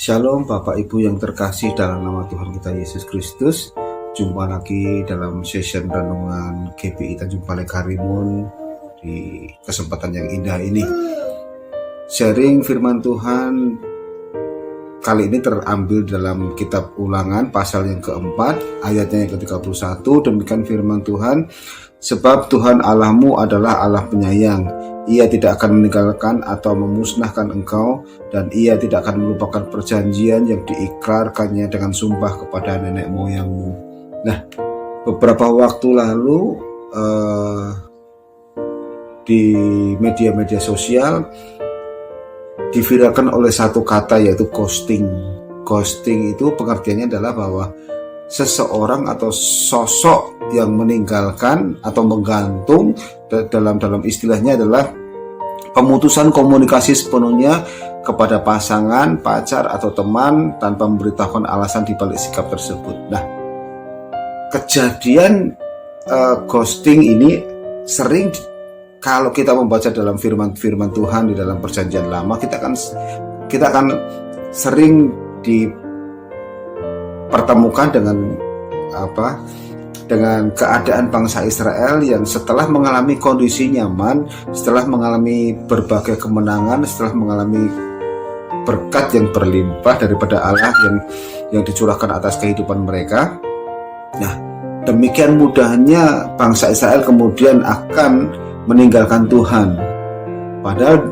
Shalom Bapak Ibu yang terkasih dalam nama Tuhan kita Yesus Kristus. Jumpa lagi dalam session renungan GPI Tanjung Balai Karimun di kesempatan yang indah ini. Sharing firman Tuhan kali ini terambil dalam kitab Ulangan pasal yang keempat, ayatnya yang ke-31. Demikian firman Tuhan, sebab Tuhan Allahmu adalah Allah penyayang. Ia tidak akan meninggalkan atau memusnahkan engkau, dan ia tidak akan melupakan perjanjian yang diikrarkannya dengan sumpah kepada nenek moyangmu. Nah, beberapa waktu lalu di media-media sosial diviralkan oleh satu kata, yaitu ghosting. Ghosting itu pengertiannya adalah bahwa seseorang atau sosok yang meninggalkan atau menggantung, dalam istilahnya adalah pemutusan komunikasi sepenuhnya kepada pasangan, pacar, atau teman tanpa memberitahukan alasan di balik sikap tersebut. Nah, kejadian ghosting ini sering, kalau kita membaca dalam firman Tuhan di dalam Perjanjian Lama, kita akan sering dipertemukan dengan keadaan bangsa Israel yang setelah mengalami kondisi nyaman, setelah mengalami berbagai kemenangan, setelah mengalami berkat yang berlimpah daripada Allah yang dicurahkan atas kehidupan mereka. Nah, demikian mudahnya bangsa Israel kemudian akan meninggalkan Tuhan. Padahal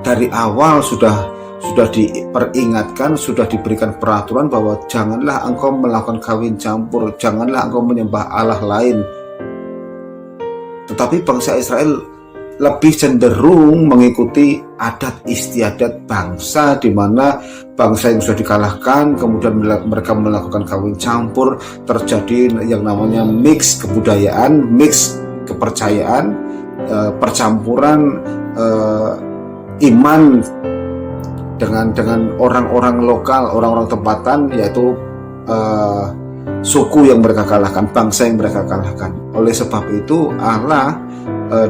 dari awal sudah diperingatkan, sudah diberikan peraturan bahwa janganlah engkau melakukan kawin campur, janganlah engkau menyembah Allah lain. Tetapi bangsa Israel lebih cenderung mengikuti adat istiadat bangsa, di mana bangsa yang sudah dikalahkan kemudian mereka melakukan kawin campur, terjadi yang namanya mix kebudayaan, mix kepercayaan, percampuran iman dengan orang-orang lokal, orang-orang tempatan, yaitu suku yang mereka kalahkan, bangsa yang mereka kalahkan. Oleh sebab itu Allah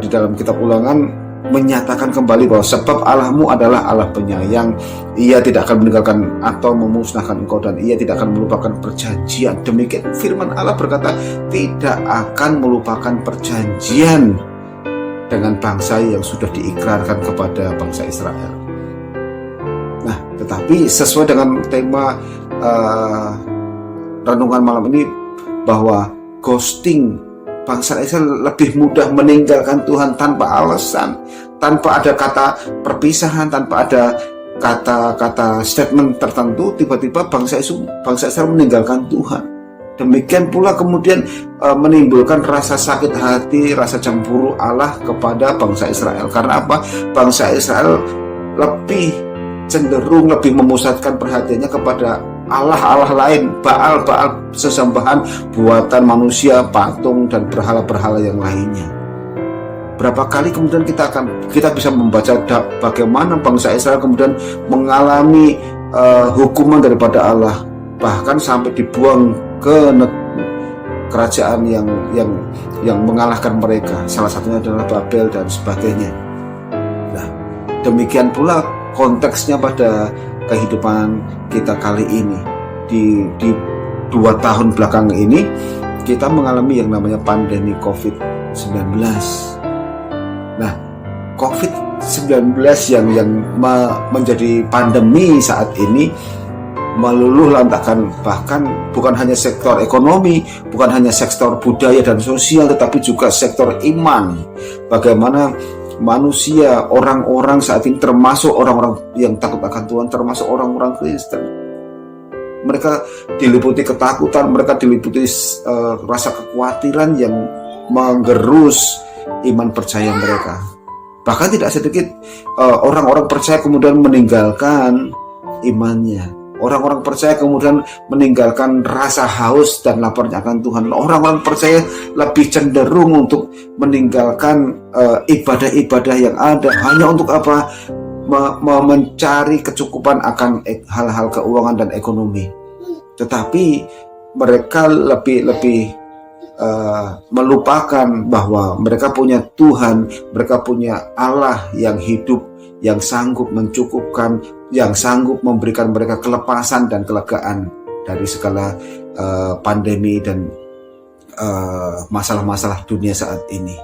di dalam kitab Ulangan menyatakan kembali bahwa sebab Allahmu adalah Allah penyayang, ia tidak akan meninggalkan atau memusnahkan engkau, dan ia tidak akan melupakan perjanjian. Demikian firman Allah berkata, tidak akan melupakan perjanjian dengan bangsa yang sudah diikrarkan kepada bangsa Israel. Nah, tetapi sesuai dengan tema renungan malam ini, bahwa ghosting, bangsa Israel lebih mudah meninggalkan Tuhan tanpa alasan, tanpa ada kata perpisahan, tanpa ada kata-kata statement tertentu. Tiba-tiba bangsa Israel meninggalkan Tuhan. Demikian pula kemudian menimbulkan rasa sakit hati, rasa cemburu Allah kepada bangsa Israel. Karena apa? Bangsa Israel lebih cenderung lebih memusatkan perhatiannya kepada Allah lain, Baal sesembahan buatan manusia, patung dan berhala-berhala yang lainnya. Berapa kali kemudian kita bisa membaca bagaimana bangsa Israel kemudian mengalami hukuman daripada Allah, bahkan sampai dibuang ke kerajaan yang mengalahkan mereka. Salah satunya adalah Babel dan sebagainya. Nah, demikian pula konteksnya pada kehidupan kita kali ini. Di 2 tahun belakang ini kita mengalami yang namanya pandemi COVID-19. Nah, COVID-19 yang menjadi pandemi saat ini meluluh lantakan, bahkan bukan hanya sektor ekonomi, bukan hanya sektor budaya dan sosial, tetapi juga sektor iman. Bagaimana manusia, orang-orang saat ini, termasuk orang-orang yang takut akan Tuhan, termasuk orang-orang Kristen, mereka diliputi ketakutan, mereka diliputi rasa kekhawatiran yang menggerus iman percaya mereka. Bahkan tidak sedikit orang-orang percaya kemudian meninggalkan imannya. Orang-orang percaya kemudian meninggalkan rasa haus dan laparnya akan Tuhan. Orang-orang percaya lebih cenderung untuk meninggalkan ibadah-ibadah yang ada, hanya untuk apa? Mencari kecukupan akan hal-hal keuangan dan ekonomi. Tetapi mereka lebih melupakan bahwa mereka punya Tuhan, mereka punya Allah yang hidup, yang sanggup mencukupkan, yang sanggup memberikan mereka kelepasan dan kelegaan dari segala pandemi dan masalah-masalah dunia saat ini.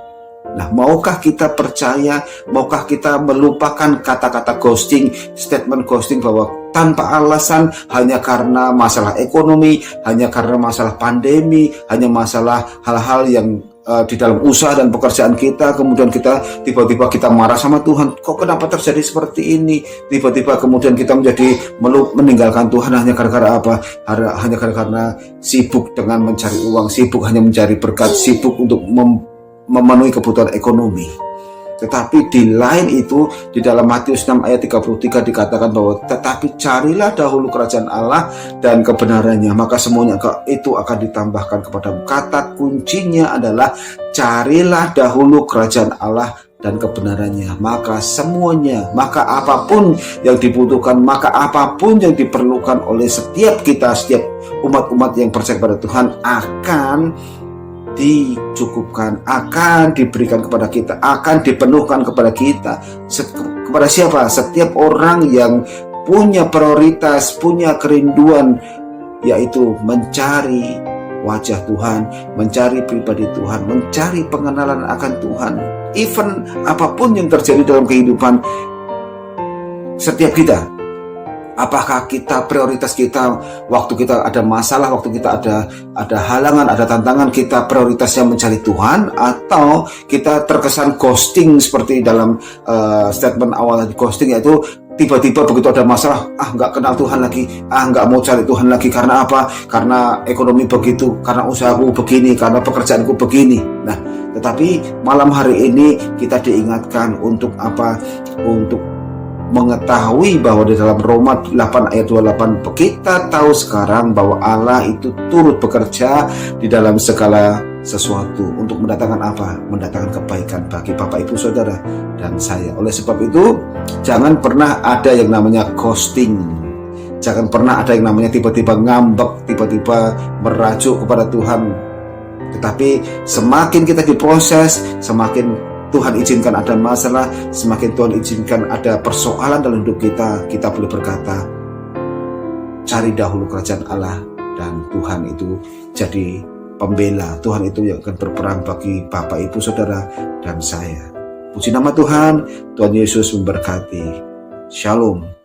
Nah, maukah kita percaya, maukah kita melupakan kata-kata ghosting, statement ghosting bahwa tanpa alasan, hanya karena masalah ekonomi, hanya karena masalah pandemi, hanya masalah hal-hal yang di dalam usaha dan pekerjaan kita, kemudian kita tiba-tiba kita marah sama Tuhan, kok kenapa terjadi seperti ini? Tiba-tiba kemudian kita menjadi meninggalkan Tuhan hanya gara-gara apa? Hanya karena sibuk dengan mencari uang, sibuk hanya mencari berkat, sibuk untuk memenuhi kebutuhan ekonomi. Tetapi di lain itu, di dalam Matius 6 ayat 33 dikatakan bahwa tetapi carilah dahulu kerajaan Allah dan kebenarannya, maka semuanya itu akan ditambahkan kepadamu. Kata kuncinya adalah carilah dahulu kerajaan Allah dan kebenarannya, maka semuanya, maka apapun yang dibutuhkan, maka apapun yang diperlukan oleh setiap kita, setiap umat-umat yang percaya kepada Tuhan akan dicukupkan, akan diberikan kepada kita, akan dipenuhkan kepada kita. Kepada siapa? Setiap orang yang punya prioritas, punya kerinduan, yaitu mencari wajah Tuhan, mencari pribadi Tuhan, mencari pengenalan akan Tuhan. Even apapun yang terjadi dalam kehidupan setiap kita, apakah kita, prioritas kita, waktu kita ada masalah, waktu kita ada halangan, ada tantangan, kita prioritasnya mencari Tuhan, atau kita terkesan ghosting seperti dalam statement awal tadi, ghosting yaitu tiba-tiba begitu ada masalah, nggak kenal Tuhan lagi, nggak mau cari Tuhan lagi. Karena apa? Karena ekonomi begitu, karena usahaku begini, karena pekerjaanku begini. Nah, tetapi malam hari ini kita diingatkan untuk apa? Untuk mengetahui bahwa di dalam Roma 8 ayat 28 kita tahu sekarang bahwa Allah itu turut bekerja di dalam segala sesuatu untuk mendatangkan apa? Mendatangkan kebaikan bagi Bapak Ibu Saudara dan saya. Oleh sebab itu, jangan pernah ada yang namanya ghosting. Jangan pernah ada yang namanya tiba-tiba ngambek, tiba-tiba merajuk kepada Tuhan. Tetapi semakin kita diproses, semakin Tuhan izinkan ada masalah, semakin Tuhan izinkan ada persoalan dalam hidup kita, kita boleh berkata, cari dahulu kerajaan Allah, dan Tuhan itu jadi pembela. Tuhan itu yang akan berperang bagi Bapak, Ibu, Saudara, dan saya. Puji nama Tuhan, Tuhan Yesus memberkati. Shalom.